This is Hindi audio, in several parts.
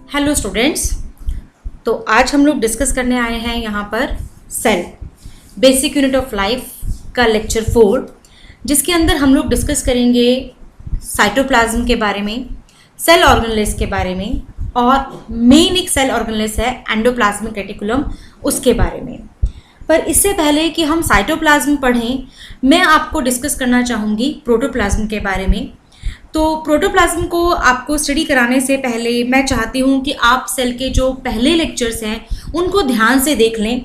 Hello students. तो आज हम लोग डिस्कस करने आए हैं यहाँ पर cell basic unit of life का लेक्चर 4, जिसके अंदर हम लोग डिस्कस करेंगे साइटोप्लाज्म के बारे में, सेल ऑर्गेनेल्स के बारे में, और मेन एक सेल ऑर्गेनेल्स है एंडोप्लाज्मिक रेटिकुलम, उसके बारे में। पर इससे पहले कि हम साइटोप्लाज्म पढ़ें, मैं आपको डिस्कस करना चाहूँगी प्रोटोप्लाज्म के बारे में। तो प्रोटोप्लाज्म को आपको स्टडी कराने से पहले मैं चाहती हूँ कि आप सेल के जो पहले लेक्चर्स हैं उनको ध्यान से देख लें,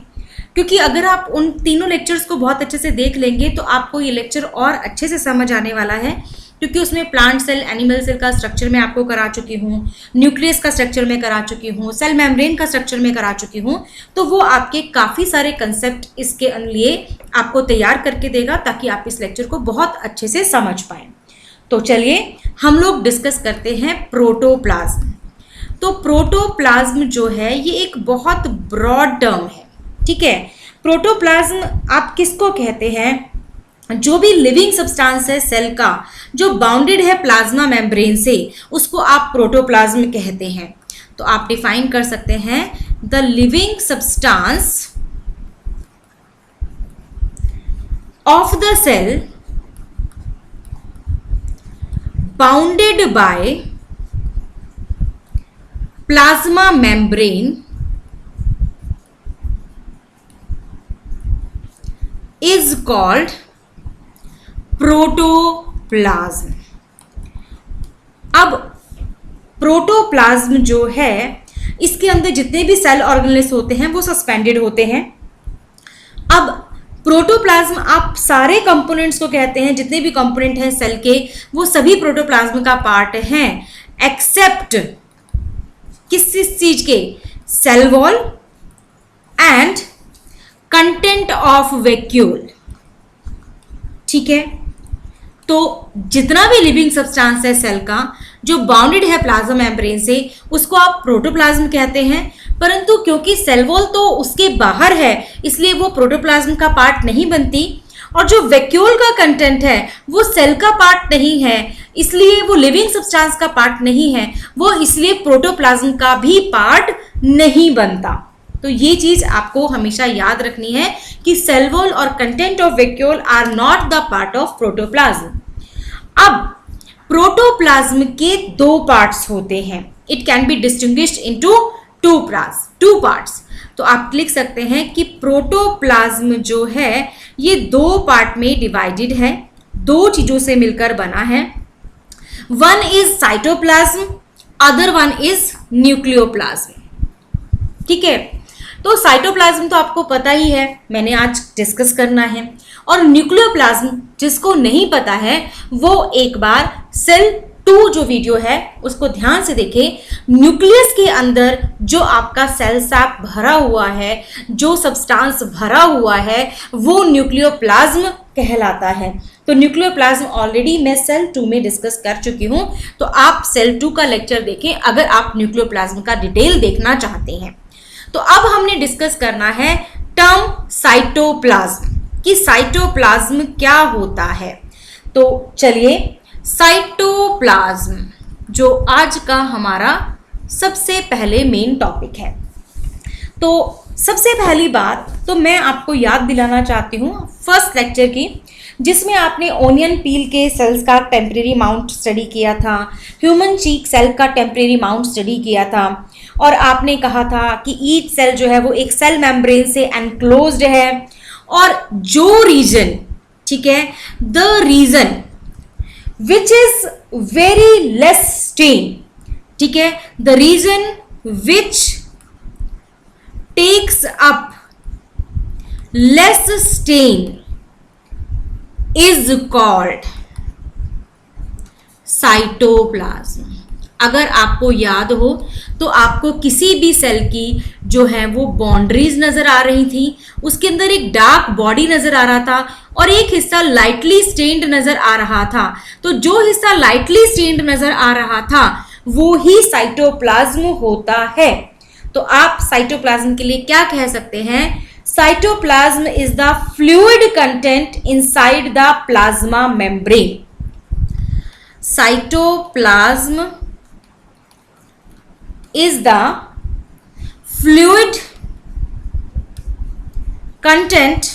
क्योंकि अगर आप उन तीनों लेक्चर्स को बहुत अच्छे से देख लेंगे तो आपको ये लेक्चर और अच्छे से समझ आने वाला है, क्योंकि उसमें प्लांट सेल, एनिमल सेल का स्ट्रक्चर मैं आपको करा चुकी हूँ, न्यूक्लियस का स्ट्रक्चर में करा चुकी हूँ, सेल मेम्ब्रेन का स्ट्रक्चर में करा चुकी हूँ। तो वो आपके काफ़ी सारे कंसेप्ट इसके लिए आपको तैयार करके देगा, ताकि आप इस लेक्चर को बहुत अच्छे से समझ पाएँ। तो चलिए हम लोग डिस्कस करते हैं प्रोटोप्लाज्म। तो प्रोटोप्लाज्म जो है ये एक बहुत ब्रॉड टर्म है, ठीक है। प्रोटोप्लाज्म आप किसको कहते हैं? जो भी लिविंग सब्सटेंस है सेल का, जो बाउंडेड है प्लाज्मा मेम्ब्रेन से, उसको आप प्रोटोप्लाज्म कहते हैं। तो आप डिफाइन कर सकते हैं the living substance of the cell bounded by plasma membrane is called protoplasm। अब प्रोटोप्लाज्म जो है, इसके अंदर जितने भी सेल ऑर्गेनेल्स होते हैं वो सस्पेंडेड होते हैं। अब प्रोटोप्लाज्म आप सारे कंपोनेंट्स को कहते हैं, जितने भी कंपोनेंट हैं सेल के वो सभी प्रोटोप्लाज्म का पार्ट हैं, एक्सेप्ट किस चीज के? Cell wall and content of vacuole, ठीक है। तो जितना भी लिविंग सब्सटेंस है सेल का जो बाउंडेड है प्लाज्मा मेम्ब्रेन से, उसको आप प्रोटोप्लाज्म कहते हैं। परंतु क्योंकि सेल वॉल तो उसके बाहर है, इसलिए वो प्रोटोप्लाज्म का पार्ट नहीं बनती, और जो वैक्यूल का कंटेंट है वो सेल का पार्ट नहीं है, इसलिए वो लिविंग सब्सटेंस का पार्ट नहीं है, वो इसलिए प्रोटोप्लाज्म का भी पार्ट नहीं बनता। तो ये चीज आपको हमेशा याद रखनी है कि सेल वॉल और content of vacuole are not the part of protoplasm. अब प्रोटोप्लाज्म के दो पार्ट्स होते हैं। It can be distinguished into two parts. तो आप लिख सकते हैं कि प्रोटोप्लाज्म जो है ये दो पार्ट में डिवाइडेड है, दो चीजों से मिलकर बना है। One is cytoplasm, other one is nucleoplasm, ठीक है। तो साइटोप्लाज्म तो आपको पता ही है, मैंने आज डिस्कस करना है। और न्यूक्लियोप्लाज्म जिसको नहीं पता है वो एक बार सेल 2 जो वीडियो है उसको ध्यान से देखें। न्यूक्लियस के अंदर जो आपका सेल सैप भरा हुआ है, जो सब्सटेंस भरा हुआ है, वो न्यूक्लियोप्लाज्म कहलाता है। तो न्यूक्लियोप्लाज्म ऑलरेडी मैं सेल 2 में डिस्कस कर चुकी हूँ, तो आप सेल 2 का लेक्चर देखें अगर आप न्यूक्लियोप्लाज्म का डिटेल देखना चाहते हैं। तो अब हमने डिस्कस करना है टर्म साइटोप्लाज्म, कि साइटोप्लाज्म क्या होता है। तो चलिए, साइटोप्लाज्म जो आज का हमारा सबसे पहले मेन टॉपिक है। तो सबसे पहली बात तो मैं आपको याद दिलाना चाहती हूँ फर्स्ट लेक्चर की, जिसमें आपने ओनियन पील के सेल्स का टेम्परेरी माउंट स्टडी किया था, ह्यूमन चीक सेल का टेम्परेरी माउंट स्टडी किया था, और आपने कहा था कि ईच सेल जो है वो एक सेल मेम्ब्रेन से एनक्लोज्ड है, और जो रीजन, ठीक है, the region which is very less stain, ठीक है, the region which takes up less stain is called cytoplasm. अगर आपको याद हो तो आपको किसी भी सेल की जो है वो बाउंड्रीज नजर आ रही थी, उसके अंदर एक डार्क बॉडी नजर आ रहा था और एक हिस्सा लाइटली स्टेन्ड नजर आ रहा था। तो जो हिस्सा लाइटली स्टेन्ड नजर आ रहा था वो ही साइटोप्लाज्म होता है। तो आप साइटोप्लाज्म के लिए क्या कह सकते हैं? Cytoplasm is the fluid content inside the plasma membrane. Cytoplasm is the fluid content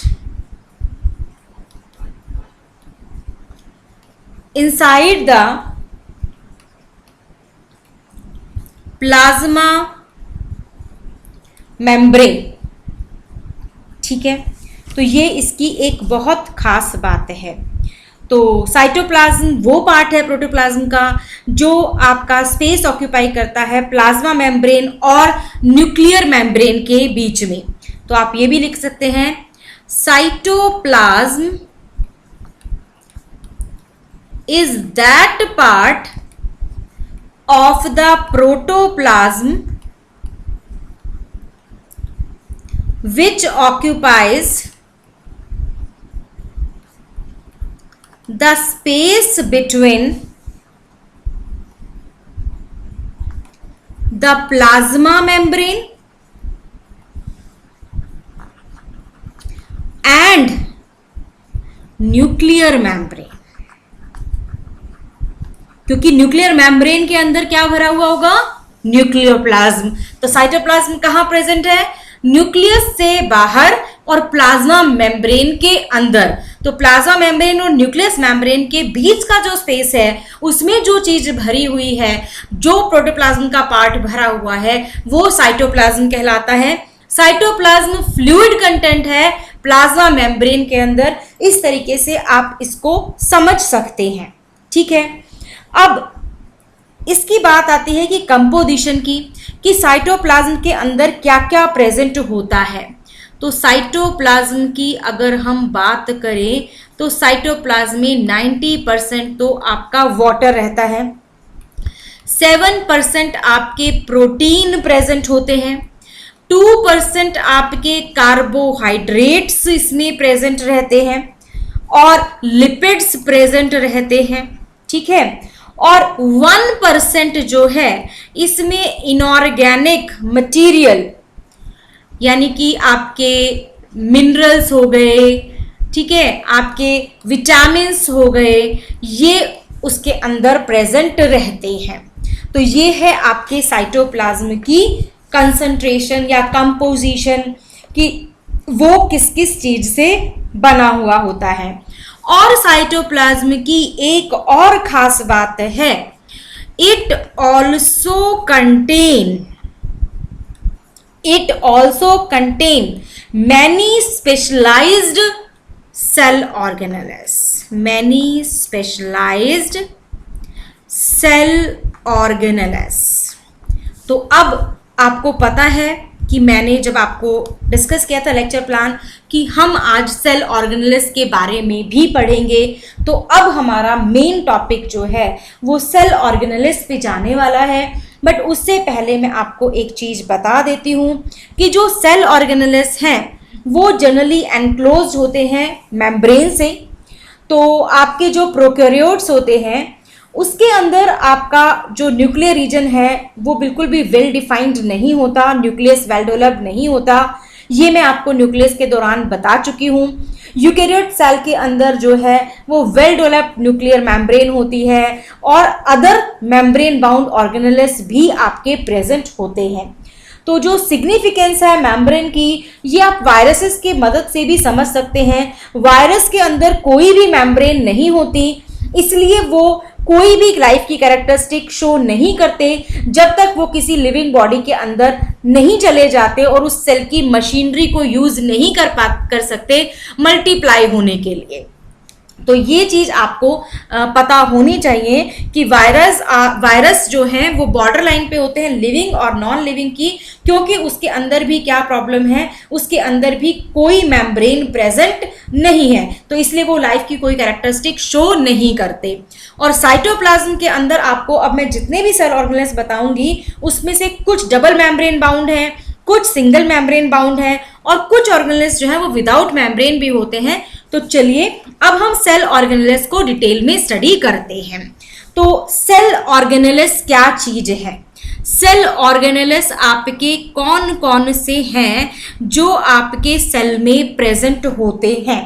inside the plasma membrane. ठीक है, तो ये इसकी एक बहुत खास बात है। तो साइटोप्लाज्म वो पार्ट है प्रोटोप्लाज्म का जो आपका स्पेस ऑक्यूपाई करता है प्लाज्मा मेम्ब्रेन और न्यूक्लियर मेम्ब्रेन के बीच में। तो आप ये भी लिख सकते हैं, cytoplasm is that part of the protoplasm which occupies the space between the plasma membrane and nuclear membrane। क्योंकि न्यूक्लियर मेम्ब्रेन के अंदर क्या भरा हुआ होगा, न्यूक्लियोप्लाज्म। तो साइटोप्लाज्म कहां प्रेजेंट है, न्यूक्लियस से बाहर और प्लाज्मा मेम्ब्रेन के अंदर। तो प्लाज्मा मेम्ब्रेन और न्यूक्लियस मेम्ब्रेन के बीच का जो स्पेस है उसमें जो चीज भरी हुई है, जो प्रोटोप्लाज्म का पार्ट भरा हुआ है, वो साइटोप्लाज्म कहलाता है। साइटोप्लाज्म फ्लूइड कंटेंट है प्लाज्मा मेम्ब्रेन के अंदर। इस तरीके से आप इसको समझ सकते हैं। ठीक है, अब इसकी बात आती है कि कंपोजिशन की, कि साइटोप्लाज्म के अंदर क्या क्या प्रेजेंट होता है। तो साइटोप्लाज्म की अगर हम बात करें तो साइटोप्लाज्म में 90% तो आपका वाटर रहता है, 7% आपके प्रोटीन प्रेजेंट होते हैं, 2% आपके कार्बोहाइड्रेट्स इसमें प्रेजेंट रहते हैं और लिपिड्स प्रेजेंट रहते हैं। ठीक है, और 1% जो है इसमें इनऑर्गेनिक मटेरियल यानी कि आपके मिनरल्स हो गए, ठीक है, आपके विटामिन्स हो गए, ये उसके अंदर प्रेजेंट रहते हैं। तो ये है आपके साइटोप्लाज्म की कंसंट्रेशन या कंपोजिशन कि वो किस किस चीज से बना हुआ होता है। और साइटोप्लाज्म की एक और खास बात है, it also contain many specialised cell organelles. तो अब आपको पता है कि मैंने जब आपको डिस्कस किया था लेक्चर प्लान कि हम आज सेल ऑर्गेनेल्स के बारे में भी पढ़ेंगे, तो अब हमारा मेन टॉपिक जो है वो सेल ऑर्गेनेल्स पे जाने वाला है। बट उससे पहले मैं आपको एक चीज़ बता देती हूँ कि जो सेल ऑर्गेनेल्स हैं वो जनरली एनक्लोज्ड होते हैं मेम्ब्रेन से। तो आपके जो प्रोकैरियोट्स होते हैं उसके अंदर आपका जो न्यूक्लियर रीजन है वो बिल्कुल भी वेल डिफाइंड नहीं होता, न्यूक्लियस वेल डेवलप्ड नहीं होता। ये मैं आपको न्यूक्लियस के दौरान बता चुकी हूँ। यूकेरियोट सेल के अंदर जो है वो वेल डेवलप्ड न्यूक्लियर मेम्ब्रेन होती है और अदर मेम्ब्रेन बाउंड ऑर्गेनेल्स भी आपके प्रेजेंट होते हैं। तो जो सिग्निफिकेंस है मेम्ब्रेन की, ये आप वायरसेस की मदद से भी समझ सकते हैं। वायरस के अंदर कोई भी मेम्ब्रेन नहीं होती, इसलिए वो कोई भी लाइफ की कैरेक्टरिस्टिक शो नहीं करते जब तक वो किसी लिविंग बॉडी के अंदर नहीं चले जाते और उस सेल की मशीनरी को यूज नहीं कर सकते मल्टीप्लाई होने के लिए। तो ये चीज आपको पता होनी चाहिए कि वायरस जो हैं वो बॉर्डर लाइन पे होते हैं लिविंग और नॉन लिविंग की, क्योंकि उसके अंदर भी क्या प्रॉब्लम है, उसके अंदर भी कोई मेम्ब्रेन प्रेजेंट नहीं है, तो इसलिए वो लाइफ की कोई कैरेक्टरिस्टिक शो नहीं करते। और साइटोप्लाज्म के अंदर आपको अब मैं जितने भी सेल ऑर्गेनेल्स बताऊंगी उसमें से कुछ डबल मेम्ब्रेन बाउंड है, कुछ सिंगल मेम्ब्रेन बाउंड है और कुछ ऑर्गेनेल्स जो है वो विदाउट मेम्ब्रेन भी होते हैं। तो चलिए अब हम सेल ऑर्गेनेल्स को डिटेल में स्टडी करते हैं। तो सेल ऑर्गेनेल्स क्या चीज है? सेल ऑर्गेनेल्स आपके कौन कौन से हैं जो आपके सेल में प्रेजेंट होते हैं?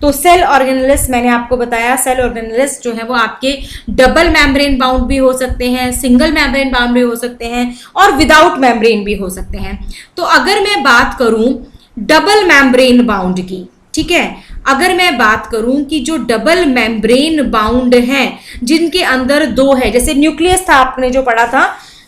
तो सेल ऑर्गेनेलिस मैंने आपको बताया, सेल ऑर्गेनेलिस जो है वो आपके डबल मेम्ब्रेन बाउंड भी हो सकते हैं, सिंगल मेम्ब्रेन बाउंड भी हो सकते हैं और विदाउट मेम्ब्रेन भी हो सकते हैं। तो अगर मैं बात करूं डबल मेम्ब्रेन बाउंड की, ठीक है, अगर मैं बात करूं कि जो डबल मेम्ब्रेन बाउंड हैं जिनके अंदर दो है, जैसे न्यूक्लियस था आपने जो पढ़ा था,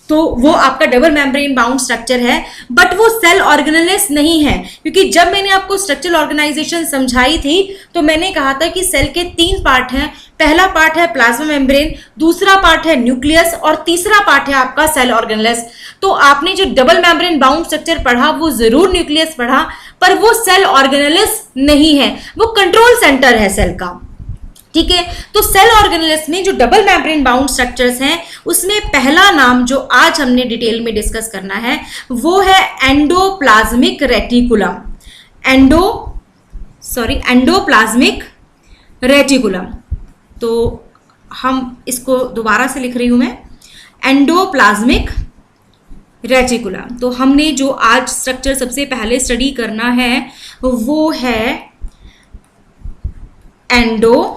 तो वो आपका डबल मेम्ब्रेन बाउंड स्ट्रक्चर है, बट वो सेल ऑर्गेनेलिस नहीं है। क्योंकि जब मैंने आपको स्ट्रक्चरल ऑर्गेनाइजेशन समझाई थी तो मैंने कहा था कि सेल के 3 पार्ट हैं। पहला पार्ट है प्लाज्मा मेम्ब्रेन, दूसरा पार्ट है न्यूक्लियस और तीसरा पार्ट है आपका सेल ऑर्गेनेलिस। तो आपने जो डबल मेम्ब्रेन बाउंड स्ट्रक्चर पढ़ा वो जरूर न्यूक्लियस पढ़ा, पर वो सेल ऑर्गेनेलिस नहीं है, वो कंट्रोल सेंटर है सेल का, ठीक है। तो सेल ऑर्गेनेलिस में जो डबल मेम्ब्रेन बाउंड स्ट्रक्चर्स हैं उसमें पहला नाम जो आज हमने डिटेल में डिस्कस करना है वो है एंडोप्लाज्मिक रेटिकुलम। Endoplasmic reticulum. तो हम इसको दोबारा से लिख रही हूं मैं, एंडोप्लाज्मिक रेटिकुलम। तो हमने जो आज स्ट्रक्चर सबसे पहले स्टडी करना है वो है एंडोप्लाज्मिक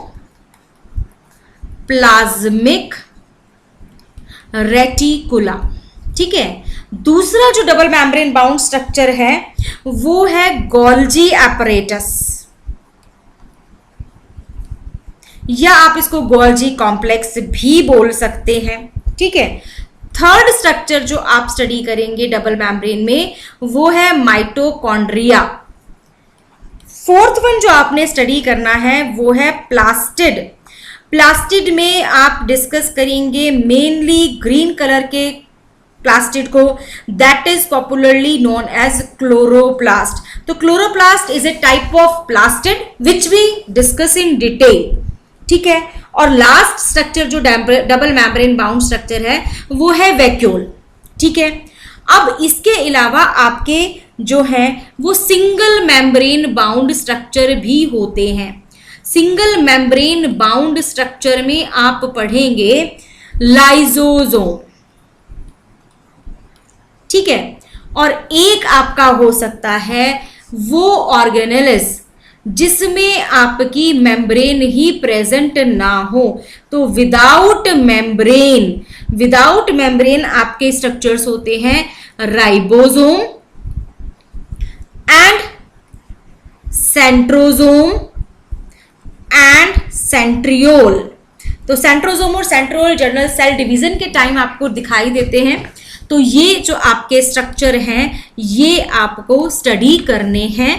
रेटिकुलम, ठीक है। दूसरा जो डबल मेम्ब्रेन बाउंड स्ट्रक्चर है वो है गोल्जी एपरेटस, या आप इसको गोल्जी कॉम्प्लेक्स भी बोल सकते हैं, ठीक है। थर्ड स्ट्रक्चर जो आप स्टडी करेंगे डबल मेम्ब्रेन में वो है माइटोकॉन्ड्रिया। फोर्थ वन जो आपने स्टडी करना है वो है प्लास्टिड। प्लास्टिड में आप डिस्कस करेंगे मेनली ग्रीन कलर के प्लास्टिड को, that is popularly known as chloroplast. तो chloroplast is a type of plastid which we discuss in detail, ठीक है। और लास्ट स्ट्रक्चर जो डबल मेम्ब्रेन बाउंड स्ट्रक्चर है वो है वैक्यूल, ठीक है। अब इसके अलावा आपके जो है वो सिंगल मेम्ब्रेन बाउंड स्ट्रक्चर भी होते हैं। सिंगल मेम्ब्रेन बाउंड स्ट्रक्चर में आप पढ़ेंगे लाइसोसोम, ठीक है। और एक आपका हो सकता है वो ऑर्गेनेलिस जिसमें आपकी मेम्ब्रेन ही प्रेजेंट ना हो। तो विदाउट मेम्ब्रेन आपके स्ट्रक्चर्स होते हैं ribosome and centrosome and centriole. तो सेंट्रोसोम और सेंट्रियोल जनरल सेल डिवीजन के टाइम आपको दिखाई देते हैं। तो ये जो आपके स्ट्रक्चर हैं ये आपको स्टडी करने हैं।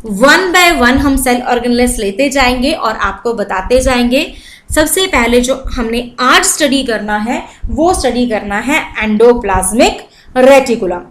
वन बाय वन हम सेल ऑर्गेनेलिस लेते जाएंगे और आपको बताते जाएंगे। सबसे पहले जो हमने आज स्टडी करना है वो स्टडी करना है एंडोप्लाज्मिक रेटिकुलम।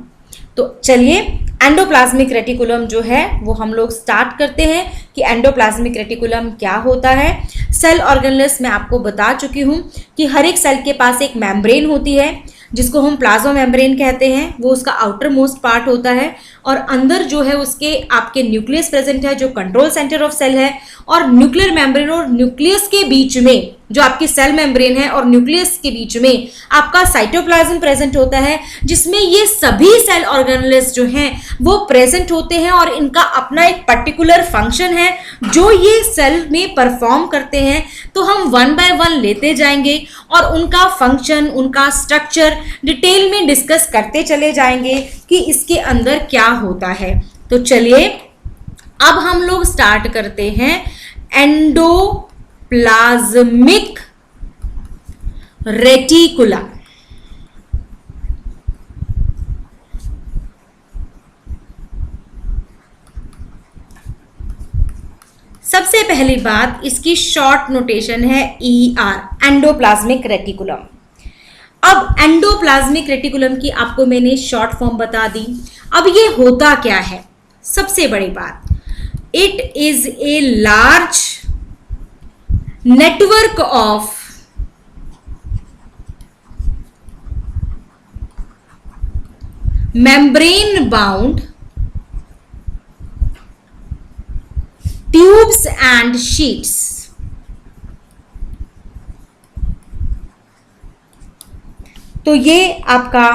तो चलिए एंडोप्लाज्मिक रेटिकुलम जो है वो हम लोग स्टार्ट करते हैं कि एंडोप्लाज्मिक रेटिकुलम क्या होता है। सेल ऑर्गेनेलिस मैं आपको बता चुकी हूं कि हर एक सेल के पास एक मेम्ब्रेन होती है जिसको हम प्लाज्मा मेम्ब्रेन कहते हैं, वो उसका आउटर मोस्ट पार्ट होता है और अंदर जो है उसके आपके न्यूक्लियस प्रेजेंट है जो कंट्रोल सेंटर ऑफ सेल है। और न्यूक्लियर मेम्ब्रेन और न्यूक्लियस के बीच में जो आपकी सेल मेम्ब्रेन है और न्यूक्लियस के बीच में आपका साइटोप्लाज्म प्रेजेंट होता है जिसमें ये सभी सेल ऑर्गेनेलिस जो हैं वो प्रेजेंट होते हैं और इनका अपना एक पर्टिकुलर फंक्शन है जो ये सेल में परफॉर्म करते हैं। तो हम वन बाय वन लेते जाएंगे और उनका फंक्शन, उनका स्ट्रक्चर डिटेल में डिस्कस करते चले जाएंगे कि इसके अंदर क्या होता है। तो चलिए अब हम लोग स्टार्ट करते हैं एंडोप्लाज्मिक रेटिकुलम। सबसे पहली बात इसकी शॉर्ट नोटेशन है ER, एंडोप्लाज्मिक रेटिकुलम। अब एंडोप्लाज्मिक रेटिकुलम की आपको मैंने शॉर्ट फॉर्म बता दी। अब ये होता क्या है? सबसे बड़ी बात, it is a large network of membrane bound tubes and sheets। तो ये आपका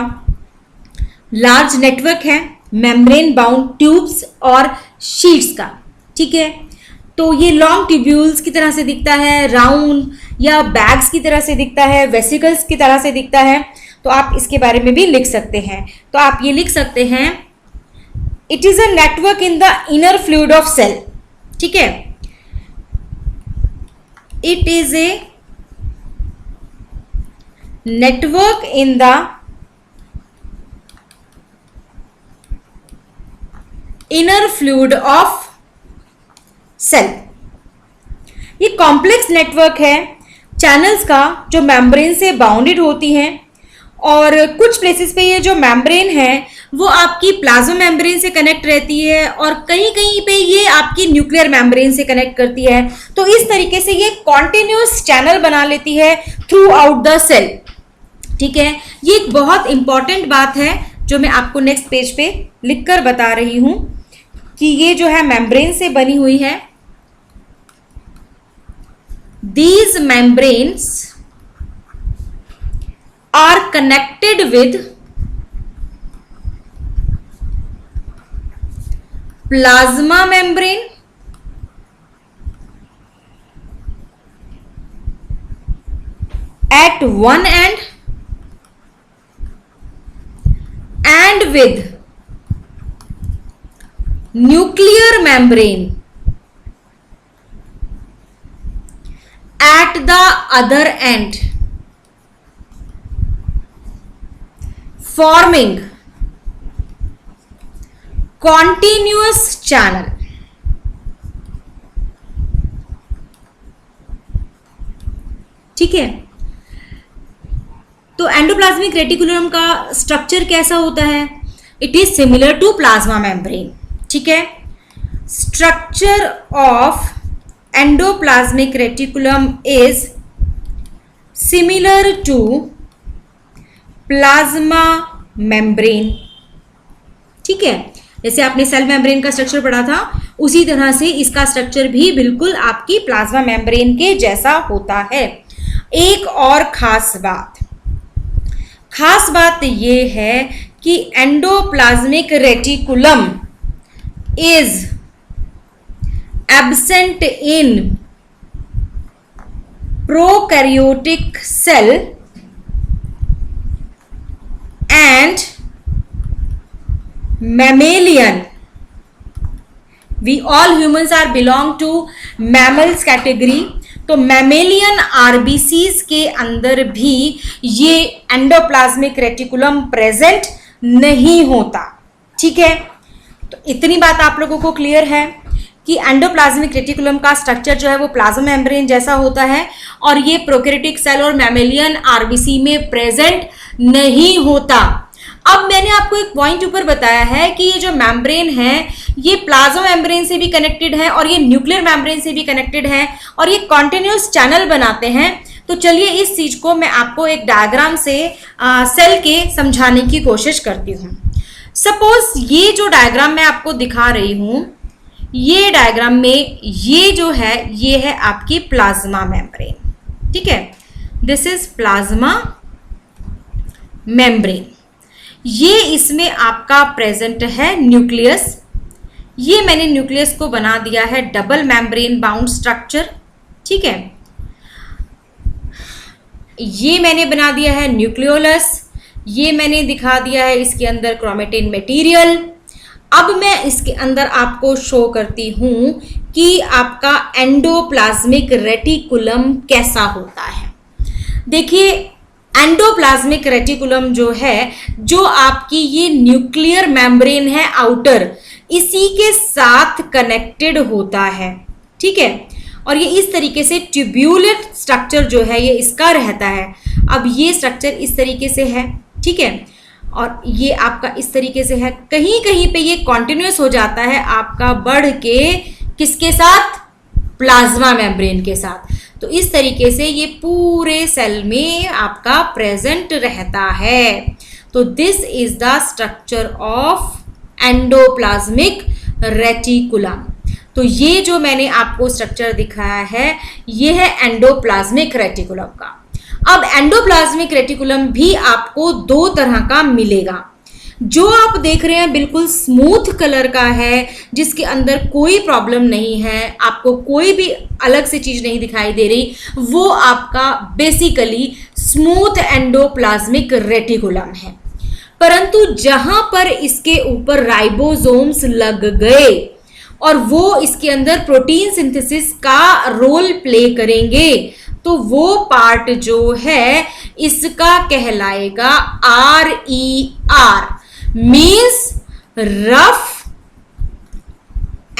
लार्ज नेटवर्क है मेम्ब्रेन बाउंड ट्यूब्स और शीट्स का, ठीक है। तो ये लॉन्ग ट्यूब्यूल्स की तरह से दिखता है, राउंड या बैग्स की तरह से दिखता है, वेसिकल्स की तरह से दिखता है। तो आप इसके बारे में भी लिख सकते हैं। तो आप ये लिख सकते हैं, it is a network in the inner fluid of cell. ठीक है, it is a network in the inner fluid of cell. ये कॉम्प्लेक्स नेटवर्क है चैनल्स का जो मेम्ब्रेन से बाउंडेड होती हैं, और कुछ प्लेसेस पे ये जो मेम्ब्रेन है वो आपकी प्लाज्मा मेम्ब्रेन से कनेक्ट रहती है, और कहीं कहीं पे ये आपकी न्यूक्लियर मेम्ब्रेन से कनेक्ट करती है। तो इस तरीके से ये कॉन्टिन्यूस चैनल बना लेती है थ्रू आउट द सेल। ठीक है, ये एक बहुत इंपॉर्टेंट बात है जो मैं आपको नेक्स्ट पेज पे लिखकर बता रही हूं कि ये जो है मेम्ब्रेन से बनी हुई है। These membranes are connected with plasma membrane at one end and with nuclear membrane at the other end, forming continuous channel। ठीक है, तो एंडोप्लाज्मिक रेटिकुलम का स्ट्रक्चर कैसा होता है? It is similar to plasma membrane. ठीक है, structure of endoplasmic reticulum is similar to plasma membrane। ठीक है, जैसे आपने सेल मेम्ब्रेन का स्ट्रक्चर पढ़ा था उसी तरह से इसका स्ट्रक्चर भी बिल्कुल आपकी प्लाज्मा मेम्ब्रेन के जैसा होता है। एक और खास बात ये है कि endoplasmic reticulum is absent in prokaryotic cell and mammalian। We all humans are belong to mammals category। तो मैमेलियन आरबीसीज के अंदर भी ये एंडोप्लाज्मिक रेटिकुलम प्रेजेंट नहीं होता। ठीक है, तो इतनी बात आप लोगों को क्लियर है कि एंडोप्लाज्मिक रेटिकुलम का स्ट्रक्चर जो है वो प्लाज्मा मेम्ब्रेन जैसा होता है, और ये प्रोकैरियोटिक सेल और मैमेलियन आरबीसी में प्रेजेंट नहीं होता। अब मैंने आपको एक पॉइंट ऊपर बताया है कि ये जो मेम्ब्रेन है ये प्लाज्मा मेम्ब्रेन से भी कनेक्टेड है और ये न्यूक्लियर मेम्ब्रेन से भी कनेक्टेड है, और ये कॉन्टिन्यूस चैनल बनाते हैं। तो चलिए इस चीज को मैं आपको एक डायग्राम से सेल के समझाने की कोशिश करती हूँ। सपोज ये जो डायग्राम मैं आपको दिखा रही हूँ, ये डायग्राम में ये जो है ये है आपकी प्लाज्मा मेम्ब्रेन। ठीक है, दिस इज प्लाज्मा मेम्ब्रेन। ये इसमें आपका प्रेजेंट है न्यूक्लियस। ये मैंने न्यूक्लियस को बना दिया है डबल मेम्ब्रेन बाउंड स्ट्रक्चर। ठीक है, ये मैंने बना दिया है न्यूक्लियोलस। ये मैंने दिखा दिया है इसके अंदर क्रोमेटिन मटेरियल। अब मैं इसके अंदर आपको शो करती हूं कि आपका एंडोप्लाज्मिक रेटिकुलम कैसा होता है। देखिए, एंडोप्लाज्मिक रेटिकुलम जो है, जो आपकी ये न्यूक्लियर मेम्ब्रेन है आउटर, इसी के साथ कनेक्टेड होता है। ठीक है, और ये इस तरीके से ट्यूब्यूलेट स्ट्रक्चर जो है ये इसका रहता है। अब ये स्ट्रक्चर इस तरीके से है। ठीक है, और ये आपका इस तरीके से है। कहीं कहीं पे ये कॉन्टिन्यूस हो जाता है आपका बढ़ के किसके साथ? प्लाज्मा मेम्ब्रेन के साथ। तो इस तरीके से ये पूरे सेल में आपका प्रेजेंट रहता है। तो this is the structure of endoplasmic reticulum. तो ये जो मैंने आपको स्ट्रक्चर दिखाया है ये है एंडोप्लाज्मिक रेटिकुलम का। अब एंडोप्लाज्मिक रेटिकुलम भी आपको दो तरह का मिलेगा। जो आप देख रहे हैं बिल्कुल स्मूथ कलर का है, जिसके अंदर कोई प्रॉब्लम नहीं है, आपको कोई भी अलग से चीज नहीं दिखाई दे रही, वो आपका बेसिकली स्मूथ एंडोप्लाज्मिक रेटिकुलम है। परंतु जहां पर इसके ऊपर राइबोसोम्स लग गए और वो इसके अंदर प्रोटीन सिंथेसिस का रोल प्ले करेंगे, तो वो पार्ट जो है इसका कहलाएगा RER, means rough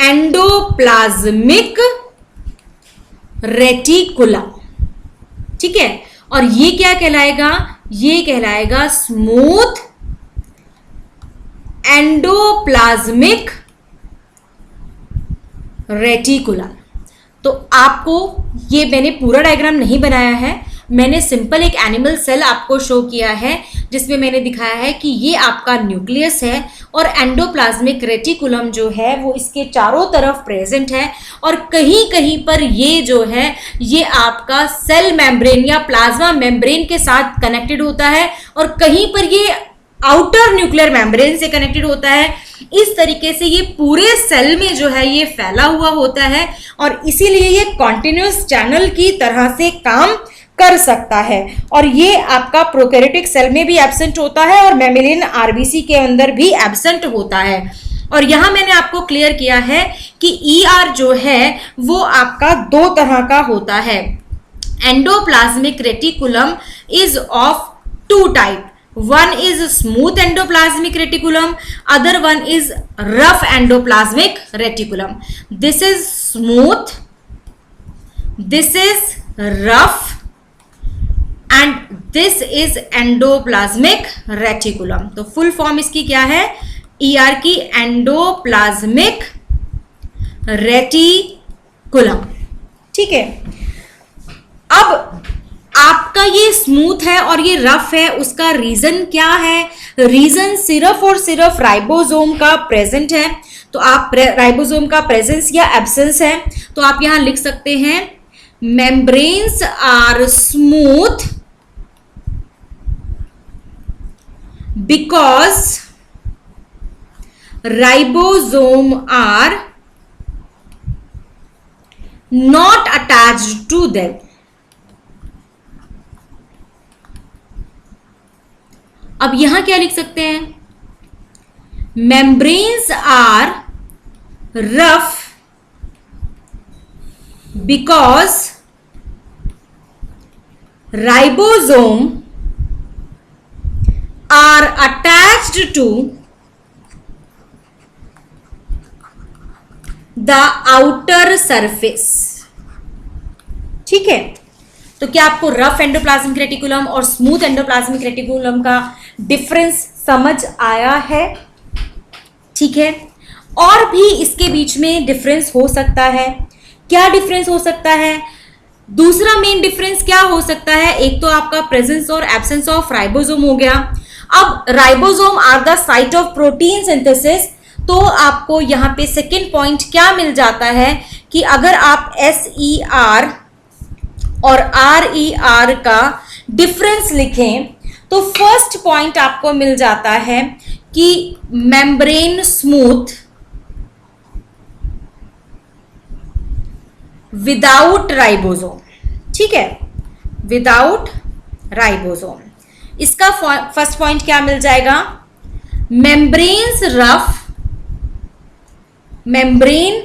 endoplasmic reticulum. ठीक है, और ये क्या कहलाएगा? ये कहलाएगा स्मूथ एंडोप्लाज्मिक रेटिकुलम। तो आपको ये मैंने पूरा डायग्राम नहीं बनाया है, मैंने सिंपल एक एनिमल सेल आपको शो किया है जिसमें मैंने दिखाया है कि ये आपका न्यूक्लियस है और एंडोप्लाज्मिक रेटिकुलम जो है वो इसके चारों तरफ प्रेजेंट है, और कहीं कहीं पर ये जो है ये आपका सेल मेम्ब्रेन या प्लाज्मा मेम्ब्रेन के साथ कनेक्टेड होता है, और कहीं पर ये आउटर न्यूक्लियर मेम्ब्रेन से कनेक्टेड होता है। इस तरीके से ये पूरे सेल में जो है ये फैला हुआ होता है, और इसीलिए ये कॉन्टिन्यूस चैनल की तरह से काम कर सकता है। और ये आपका प्रोकैरियोटिक सेल में भी एब्सेंट होता है और मैमेलियन आरबीसी के अंदर भी एब्सेंट होता है। और यहां मैंने आपको क्लियर किया है कि ER जो है वो आपका दो तरह का होता है। Endoplasmic reticulum is of two type, one is smooth endoplasmic reticulum, other one is rough endoplasmic reticulum. This is smooth, this is rough, and this is endoplasmic reticulum. तो फुल फॉर्म इसकी क्या है? ER की एंडोप्लाज्मिक रेटिकुलम। ठीक है, अब आपका ये स्मूथ है और ये रफ है, उसका रीजन क्या है? रीजन सिर्फ और सिर्फ राइबोसोम का प्रेजेंट है। तो आप राइबोसोम का प्रेजेंस या एब्सेंस है, तो आप यहां लिख सकते हैं membranes are smooth because ribosome are not attached to them. अब यहां क्या लिख सकते हैं? Membranes are rough because ribosome are attached to the outer surface. ठीक है, तो क्या आपको रफ एंडोप्लाज्मिक रेटिकुलम और स्मूथ एंडोप्लाज्मिक रेटिकुलम का डिफरेंस समझ आया है? ठीक है, और भी इसके बीच में डिफरेंस हो सकता है। क्या डिफरेंस हो सकता है? दूसरा मेन डिफरेंस क्या हो सकता है? एक तो आपका प्रेजेंस और एब्सेंस ऑफ राइबोसोम हो गया। अब ribosome are the site of protein synthesis, तो आपको यहां पे सेकेंड पॉइंट क्या मिल जाता है कि अगर आप SER और RER का डिफरेंस लिखें तो फर्स्ट पॉइंट आपको मिल जाता है कि मेम्ब्रेन स्मूथ विदाउट राइबोसोम। ठीक है, विदाउट राइबोसोम। इसका फर्स्ट पॉइंट क्या मिल जाएगा? Membranes rough, membrane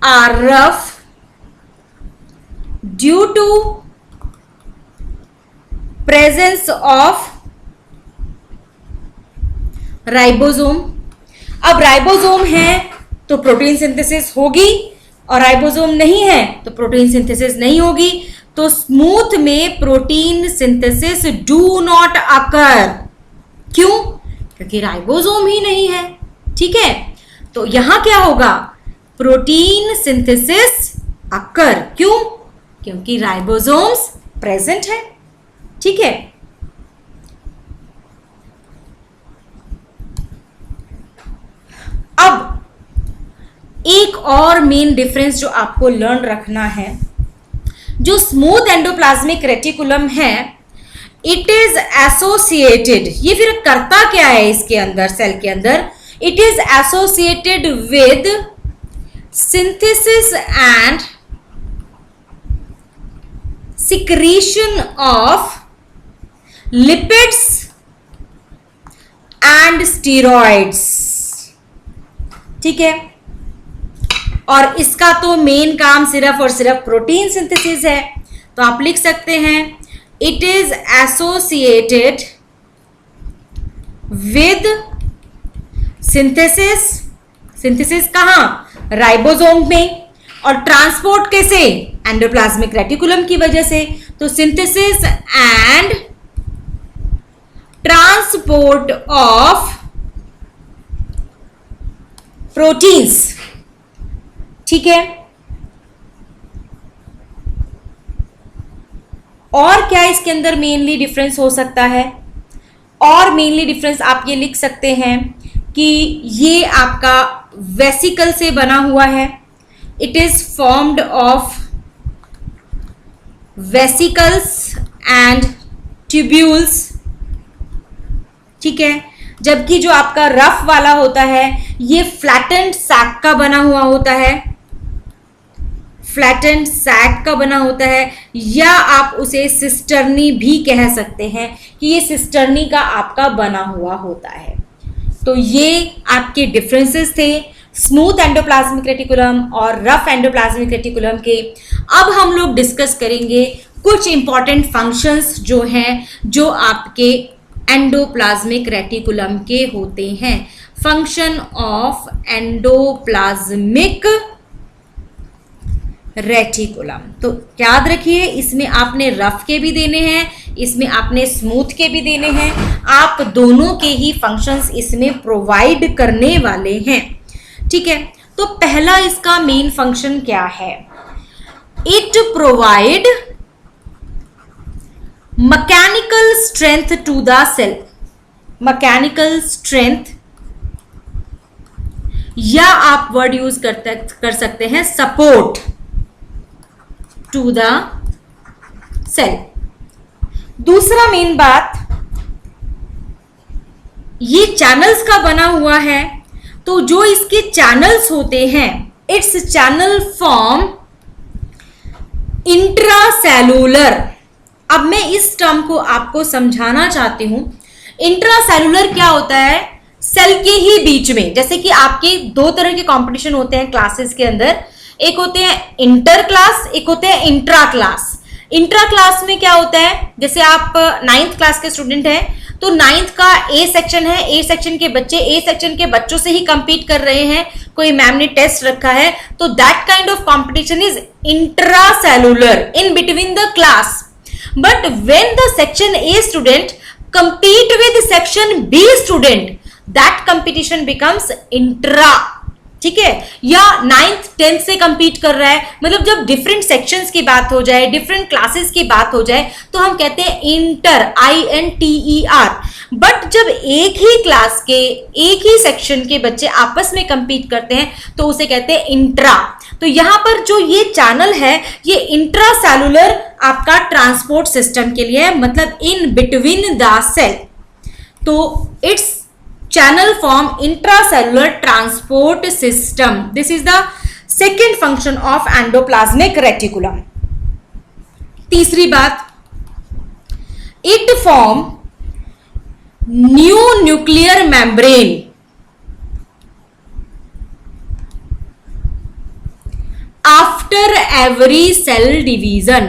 are rough due to presence of ribosome. अब राइबोसोम है तो प्रोटीन सिंथेसिस होगी, और राइबोसोम नहीं है तो प्रोटीन सिंथेसिस नहीं होगी। तो स्मूथ में protein synthesis do not occur. क्यों? क्योंकि राइबोसोम ही नहीं है। ठीक है, तो यहां क्या होगा? प्रोटीन सिंथेसिस अकर। क्यों? क्योंकि राइबोसोम्स प्रेजेंट है। ठीक है, अब एक और मेन डिफरेंस जो आपको लर्न रखना है, जो स्मूथ एंडोप्लाज्मिक रेटिकुलम है इट इज एसोसिएटेड, ये फिर करता क्या है इसके अंदर, सेल के अंदर, it is associated with synthesis and secretion of lipids and steroids. ठीक है, और इसका तो मेन काम सिर्फ और सिर्फ प्रोटीन सिंथेसिस है, तो आप लिख सकते हैं it is associated with synthesis, synthesis कहां, राइबोसोम में, और ट्रांसपोर्ट कैसे, एंडोप्लाज्मिक रेटिकुलम की वजह से, तो synthesis and transport of proteins. ठीक है, और क्या इसके अंदर मेनली डिफरेंस हो सकता है, और मेनली डिफरेंस आप ये लिख सकते हैं कि ये आपका वेसिकल से बना हुआ है, it is formed of vesicles and tubules. ठीक है, जबकि जो आपका रफ वाला होता है ये फ्लैटेंड सैक का बना हुआ होता है, फ्लैटेंड सैक का बना होता है, या आप उसे सिस्टर्नी भी कह सकते हैं कि ये सिस्टर्नी का आपका बना हुआ होता है। तो ये आपके डिफरेंसेस थे स्मूथ एंडोप्लाज्मिक रेटिकुलम और रफ एंडोप्लाज्मिक रेटिकुलम के। अब हम लोग डिस्कस करेंगे कुछ इंपॉर्टेंट फंक्शंस जो हैं जो आपके एंडोप्लाज्मिक रेटिकुलम के होते हैं। फंक्शन ऑफ एंडोप्लाज्मिक रेटिकुलम, तो याद रखिए इसमें आपने रफ के भी देने हैं, इसमें आपने स्मूथ के भी देने हैं, आप दोनों के ही फंक्शंस इसमें प्रोवाइड करने वाले हैं। ठीक है, तो पहला इसका मेन फंक्शन क्या है, it provide mechanical strength to the cell, mechanical strength, या आप वर्ड यूज कर सकते हैं सपोर्ट टू द सेल। दूसरा मेन बात, ये चैनल्स का बना हुआ है, तो जो इसके चैनल्स होते हैं, इट्स चैनल फॉर्म इंट्रासेलुलर। अब मैं इस टर्म को आपको समझाना चाहती हूं। इंट्रासेलुलर क्या होता है, सेल के ही बीच में, जैसे कि आपके दो तरह के कंपटीशन होते हैं क्लासेस के अंदर, एक होते हैं इंटर क्लास, एक होते हैं इंट्रा क्लास। इंट्रा क्लास में क्या होता है, जैसे आप 9th क्लास के स्टूडेंट हैं तो 9th का ए सेक्शन है, ए सेक्शन के बच्चे ए सेक्शन के बच्चों से ही compete कर रहे हैं, कोई मैम ने टेस्ट रखा है, तो that kind of competition is intracellular in between the class. But when the section a student compete with section B student, that competition becomes intra. ठीक है, या 9th 10th से compete कर रहा है, मतलब जब डिफरेंट सेक्शंस की बात हो जाए, डिफरेंट क्लासेस की बात हो जाए, तो हम कहते हैं इंटर, INTER। बट जब एक ही क्लास के एक ही सेक्शन के बच्चे आपस में compete करते हैं तो उसे कहते हैं इंट्रा। तो यहां पर जो ये चैनल है ये इंट्रासेलुलर आपका ट्रांसपोर्ट सिस्टम के लिए है, मतलब इन बिटवीन द सेल। तो it's channel form intracellular transport system. This is the second function of endoplasmic reticulum. तीसरी बात, it form new nuclear membrane after every cell division.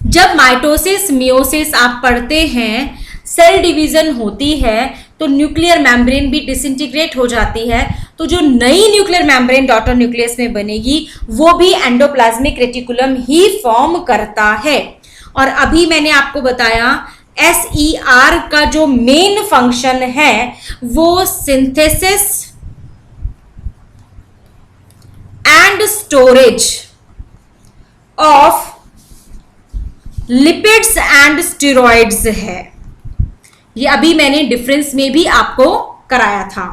जब माइटोसिस मियोसिस आप पढ़ते हैं, सेल डिवीजन होती है तो न्यूक्लियर मेम्ब्रेन भी डिसइंटीग्रेट हो जाती है, तो जो नई न्यूक्लियर मेम्ब्रेन डॉटर न्यूक्लियस में बनेगी वो भी एंडोप्लाज्मिक रेटिकुलम ही फॉर्म करता है। और अभी मैंने आपको बताया SER का जो मेन फंक्शन है वो synthesis and storage of lipids and steroids है। ये अभी मैंने डिफरेंस में भी आपको कराया था।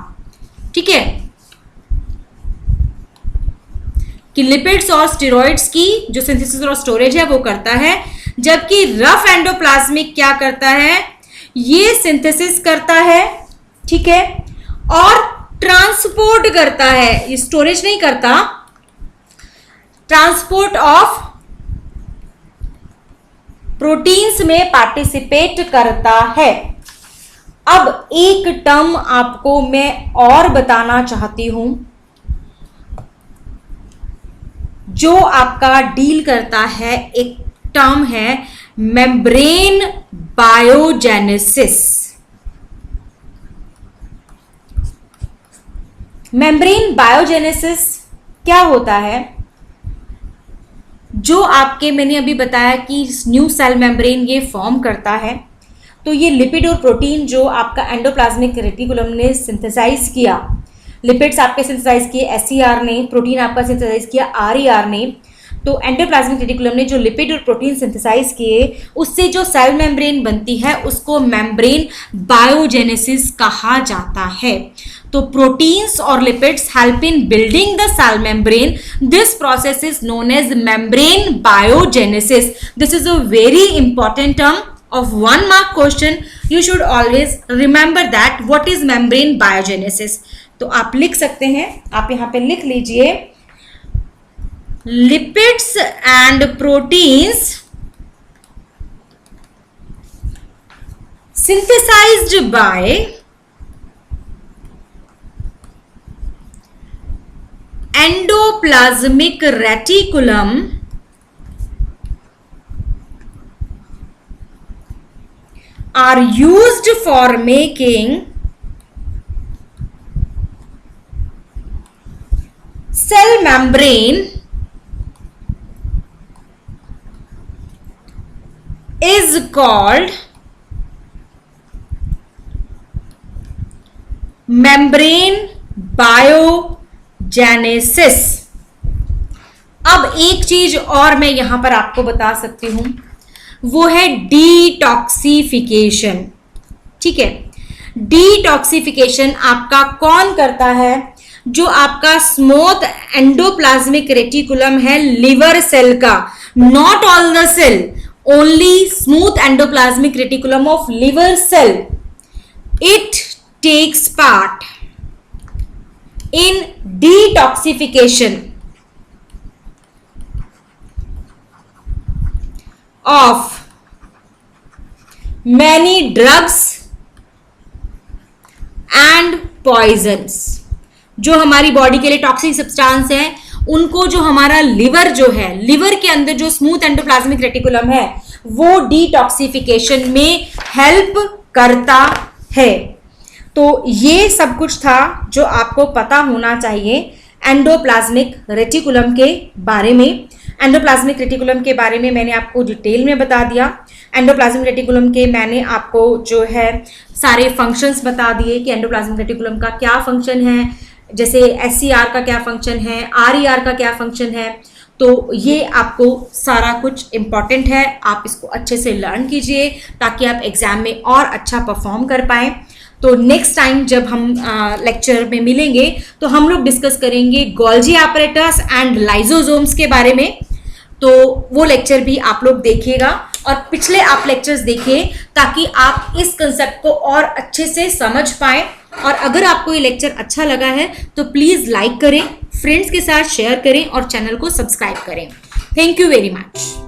ठीक है, कि लिपिड्स और स्टेरॉइड्स की जो सिंथेसिस और स्टोरेज है वो करता है, जबकि रफ एंडोप्लाज्मिक क्या करता है, ये सिंथेसिस करता है, ठीक है, और ट्रांसपोर्ट करता है, स्टोरेज नहीं करता, ट्रांसपोर्ट ऑफ प्रोटीन्स में पार्टिसिपेट करता है। अब एक टर्म आपको मैं और बताना चाहती हूं जो आपका डील करता है, एक टर्म है मेम्ब्रेन बायोजेनेसिस। मेम्ब्रेन बायोजेनेसिस क्या होता है, जो आपके मैंने अभी बताया कि न्यू सेल मेम्ब्रेन ये फॉर्म करता है, तो ये लिपिड और प्रोटीन जो आपका एंडोप्लाज्मिक रेटिकुलम ने सिंथेसाइज किया, लिपिड्स आपके सिंथेसाइज किए एसईआर ने, प्रोटीन आपका सिंथेसाइज किया आरईआर ने, तो एंडोप्लाज्मिक रेटिकुलम ने जो लिपिड और प्रोटीन सिंथेसाइज किए उससे जो सेल मेम्ब्रेन बनती है उसको मेम्ब्रेन बायोजेनेसिस कहा जाता है। तो प्रोटीन्स और lipids help in building the cell membrane, this process is known as membrane biogenesis. This is a very important term of 1 mark question. You should always remember that what is membrane biogenesis. तो आप लिख सकते हैं, आप यहां पे लिख लीजिए lipids and proteins synthesized by endoplasmic reticulum are used for making cell membrane is called membrane biogenesis। अब एक चीज और मैं यहां पर आपको बता सकती हूं, वो है डिटॉक्सिफिकेशन। ठीक है, डिटॉक्सिफिकेशन आपका कौन करता है, जो आपका स्मूथ एंडोप्लाज्मिक रेटिकुलम है लिवर सेल का, not all the cell, only smooth endoplasmic reticulum of liver cell, it takes part in detoxification of many drugs and poisons। जो हमारी बॉडी के लिए टॉक्सिक सब्सटेंस है उनको जो हमारा लिवर जो है, लिवर के अंदर जो स्मूथ एंडोप्लाज्मिक रेटिकुलम है वो डिटॉक्सिफिकेशन में हेल्प करता है। तो ये सब कुछ था जो आपको पता होना चाहिए एंडोप्लाज्मिक रेटिकुलम के बारे में। एंडोप्लाज्मिक रेटिकुलम के बारे में मैंने आपको डिटेल में बता दिया। एंडोप्लाज्मिक रेटिकुलम के मैंने आपको जो है सारे फंक्शंस बता दिए कि एंडोप्लाज्मिक रेटिकुलम का क्या फंक्शन है, जैसे एससीआर का क्या फंक्शन है, आरईआर का क्या फंक्शन है। तो ये आपको सारा कुछ इम्पॉर्टेंट है, आप इसको अच्छे से लर्न कीजिए ताकि आप एग्जाम में और अच्छा परफॉर्म कर पाएँ। तो नेक्स्ट टाइम जब हम लेक्चर में मिलेंगे तो हम लोग डिस्कस करेंगे गोल्जी apparatus एंड लाइजोसोम्स के बारे में। तो वो लेक्चर भी आप लोग देखिएगा और पिछले आप लेक्चर्स देखिए ताकि आप इस कंसेप्ट को और अच्छे से समझ पाएं। और अगर आपको ये लेक्चर अच्छा लगा है तो प्लीज़ लाइक करें, फ्रेंड्स के साथ शेयर करें और चैनल को सब्सक्राइब करें। Thank you very much.